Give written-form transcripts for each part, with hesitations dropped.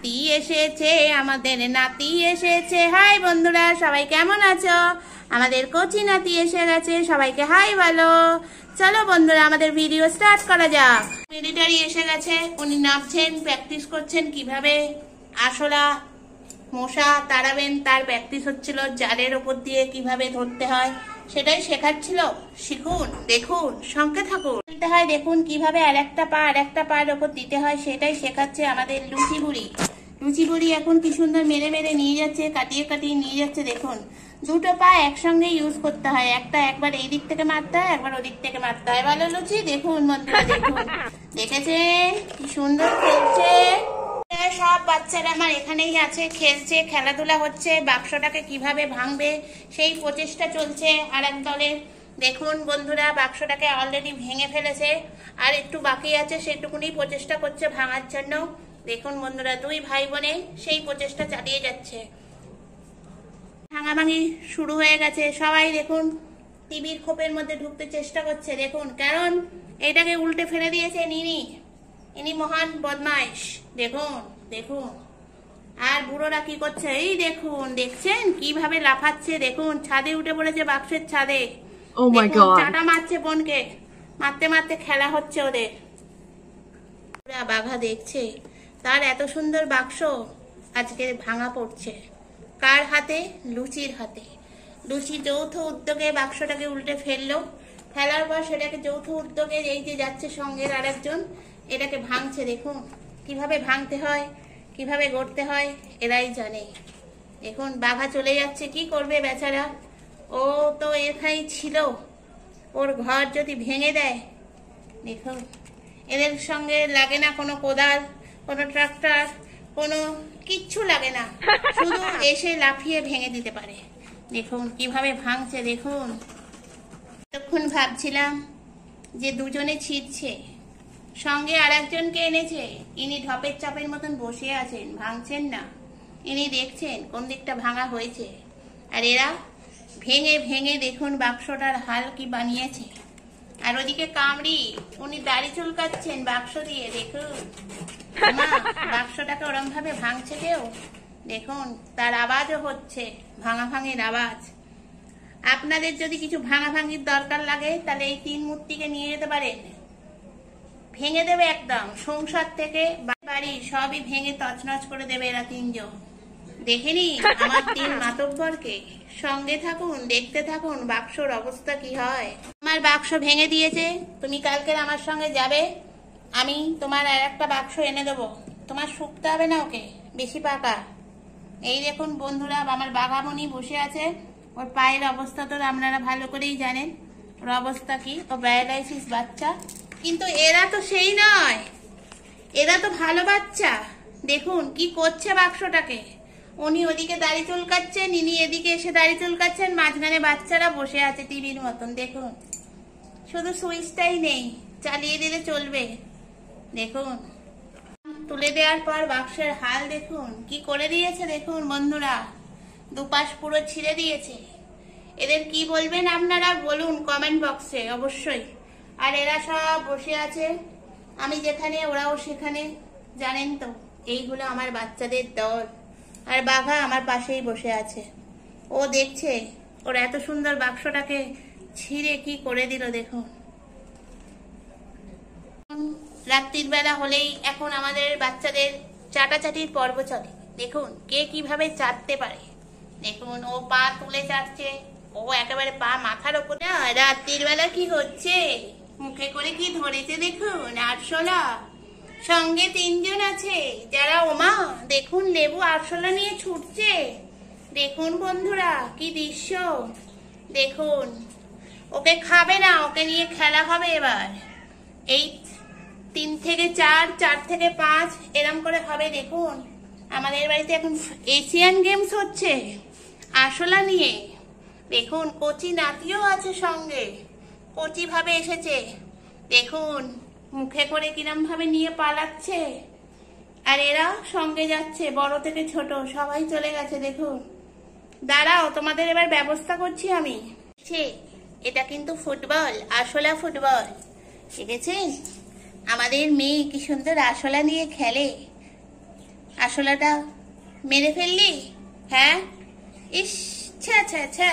নাতি এসেছে, আমাদের নাতি এসেছে। হাই বন্ধুরা, সবাই কেমন আছো? আমাদের কচি নাতি এসে গেছে, সবাইকে হাই বলো। চলো বন্ধুরা, আমাদের ভিডিও স্টার্ট করা যাক। মিলিটারি এসে গেছে, উনি নামছেন, প্র্যাকটিস করছেন কিভাবে আরশোলা মশা তাড়াবেন, তার প্র্যাকটিস হচ্ছিল। জালের ওপর দিয়ে কিভাবে ধরতে হয় সেটাই শেখাচ্ছিল। শিখুন, দেখুন, সঙ্গে থাকুন। হয় দেখুন কিভাবে আর একটা পায়ের ওপর দিতে হয় সেটাই শেখাচ্ছে আমাদের লুচি বুড়ি। লুচি বুড়ি এখন কি সুন্দর মেরে মেরে নিয়ে যাচ্ছে, কাটিয়ে কাটিয়ে নিয়ে যাচ্ছে। দেখুন, দুটো পা একসঙ্গে ইউজ করতে হয়, একবার এই দিক থেকে মারতে হয়, একবার ওদিক থেকে মারতে হয়। ভালো লুচি, দেখুন বন্ধুরা, দেখুন, দেখেছে কি সুন্দর খেলছে। সব বাচ্চারা আমার এখানেই আছে, খেলছে, খেলাধুলা হচ্ছে। বাক্সটাকে কিভাবে ভাঙবে সেই প্রচেষ্টা চলছে আর এক দলের। দেখুন বন্ধুরা, বাক্সটাকে অলরেডি ভেঙে ফেলেছে, আর একটু বাকি আছে, সেটুকুনি প্রচেষ্টা করছে ভাঙার জন্য। দেখুন বন্ধুরা, দুই ভাই বোনে সেই প্রচেষ্টা চালিয়ে যাচ্ছে। ভাঙাভাঙি শুরু হয়ে গেছে। সবাই দেখুন টিভির খোপের মধ্যে ঢুকতে চেষ্টা করছে। দেখুন, কারণ এটাকে উল্টে ফেলে দিয়েছে ইনি মহান বদমাইশ। দেখুন দেখুন, আর বুড়োরা কি করছে, এই দেখুন, দেখছেন কিভাবে লাফাচ্ছে। দেখুন, ছাদে উঠে পড়েছে, বাক্সের ছাদে। চাটা মারছে বোনকে, মারতে মারতে খেলা হচ্ছে ওদের। বাঘা দেখছে তার এত সুন্দর বাক্স আজকে ভাঙা পড়ছে। কার হাতে? লুচির হাতে। লুচি যৌথ উদ্যোগে বাক্সটাকে উল্টে ফেললো। ফেলার পর সেটাকে যৌথ উদ্যোগে এই যে যাচ্ছে সঙ্গের আরেকজন, এটাকে ভাঙছে। দেখুন কিভাবে ভাঙতে হয়, কিভাবে গড়তে হয় এরাই জানে। দেখুন বাঘা চলে যাচ্ছে, কি করবে বেচারা, ও তো এখানেই ছিল, ওর ঘর যদি ভেঙে দেয়। দেখুন, এদের সঙ্গে লাগে না কোনো কোদাল, কোনো ট্রাক্টর, কোনো কিচ্ছু লাগে না, শুধু এসে লাফিয়ে ভেঙে দিতে পারে। দেখুন কিভাবে ভাঙছে। দেখুন, তখন ভাবছিলাম যে দুজনে ছিটছে, সঙ্গে আর একজনকে এনেছে, ইনি ঢপের চাপের মতন বসে আছেন, ভাঙছেন না। ইনি দেখছেন কোন দিকটা ভাঙা হয়েছে, আর এরা ভেঙে ভেঙে দেখুন বাক্সটার হাল কি বানিয়েছে। আর ওদিকে কামড়ি, উনি দাড়ি চুলকাচ্ছেন বাক্স দিয়ে। দেখুন বাক্সটাকে ওরম ভাবে ভাঙছে কেউ। দেখুন তার আওয়াজও হচ্ছে, ভাঙাভাঙির আওয়াজ। আপনাদের যদি কিছু ভাঙাভাঙির দরকার লাগে তাহলে এই তিন মূর্তিকে নিয়ে যেতে পারেন, ভেঙে দেবে একদম। সংসার থেকে বাড়ি সবই ভেঙে তছনছ করে দেবে এরা তিনজন। দেখেনি আমার তিন মাতব্বরকে? সঙ্গে থাকুন, দেখতে থাকুন বাক্সর অবস্থা কি হয়। আমার বাক্স ভেঙে দিয়েছে, তুমি কালকে আমার সঙ্গে যাবে, আমি তোমার আর একটা বাক্স এনে দেবো। তোমার শুকতে হবে না ওকে, বেশি পাকা। এই দেখুন বন্ধুরা, আমার বাঘামণি বসে আছে, ওর পায়ের অবস্থা তো আপনারা ভালো করেই জানেন, ওর অবস্থা কি, ও প্যারালাইসিস বাচ্চা। কিন্তু এরা তো সেই নয়, এরা তো ভালো বাচ্চা। দেখুন কি করছে বাক্সটাকে, উনি ওদিকে দাড়ি চুলকাচ্ছেন, ইনি এদিকে এসে দাড়ি চুলকাচ্ছেন, মাঝখানে বাচ্চারা বসে আছে টিভির মতন। দেখুন, শুধু সুইচটাই নেই, চালিয়ে দিলে চলবে। দেখুন তুলে দেওয়ার পর বাক্সের হাল দেখুন কি করে দিয়েছে। দেখুন বন্ধুরা, দুপাশ পুরো ছিঁড়ে দিয়েছে। এদের কি বলবেন আপনারা বলুন কমেন্ট বক্সে অবশ্যই। আর এরা সব বসে আছে, আমি যেখানে ওরাও সেখানে, জানেন তো। এইগুলো আমার বাচ্চাদের দল। আর বাঘা আমার পাশেই বসে আছে, ও দেখছে ওর এত সুন্দর বাক্সটাকে ছিঁড়ে কি করে দিল। দেখুন রাত্রির বেলা হলেই এখন আমাদের বাচ্চাদের চাটাচাটির পর্ব চলে। দেখুন কে কিভাবে চাটতে পারে। দেখুন ও পা তুলে চাটছে, ও একেবারে পা মাথার ওপর। রাত্রির বেলা কি হচ্ছে, মুখে করে কি ধরেছে দেখুন আরশোলা। সঙ্গে তিনজন আছে যারা, ওমা দেখুন লেবু আরশোলা নিয়ে ছুটছে। দেখুন বন্ধুরা কি দৃশ্য। দেখুন ওকে খাবে না, ওকে নিয়ে খেলা হবে এবার। এই 3 থেকে 4, 4 থেকে 5 এরম করে হবে। দেখুন আমাদের বাড়িতে এখন এশিয়ান গেমস হচ্ছে আরশোলা নিয়ে। দেখুন কচি নাতিও আছে সঙ্গে, কচি ভাবে এসেছে। দেখুন মুখে করে কিরম ভাবে নিয়ে পালাচ্ছে, আর এরা সঙ্গে যাচ্ছে, বড় থেকে ছোট সবাই চলে গেছে। দেখুন দাঁড়াও, তোমাদের এবার ব্যবস্থা করছি আমি। এটা কিন্তু ফুটবল, আরশোলা ফুটবল, শিখেছেন? আমাদের মেয়ে কি সুন্দর আরশোলা নিয়ে খেলে। আসলাটা মেরে ফেললি? হ্যাঁ, ইস, ছ্যা ছ্যা ছ্যা,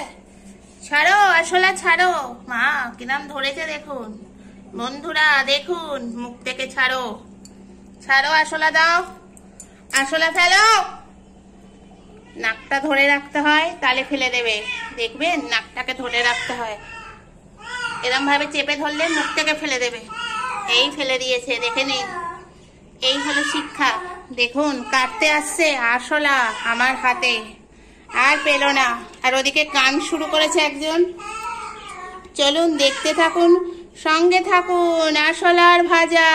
ছাড়ো আসলা ছাড়ো। মা কিরাম ধরেছে দেখুন বন্ধুরা, দেখুন মুখ থেকে ছাড়ো, ছাড়ো আসলা দাও, আসলা ফেলো। নাকটা ধরে রাখতে হয়, তালে ফেলে দেবে, দেখবেন নাকটাকে ধরে রাখতে হয়, এরম ভাবে চেপে ধরলে মুখ থেকে ফেলে দেবে। এই ফেলে দিয়েছে, দেখে নিন, এই হলো শিক্ষা। দেখুন কাটতে আসছে আসলা আমার হাতে, আর পেল না। আর ওদিকে কান শুরু করেছে একজন। চলুন দেখতে থাকুন, সঙ্গে থাকুন আসলার ভাজা।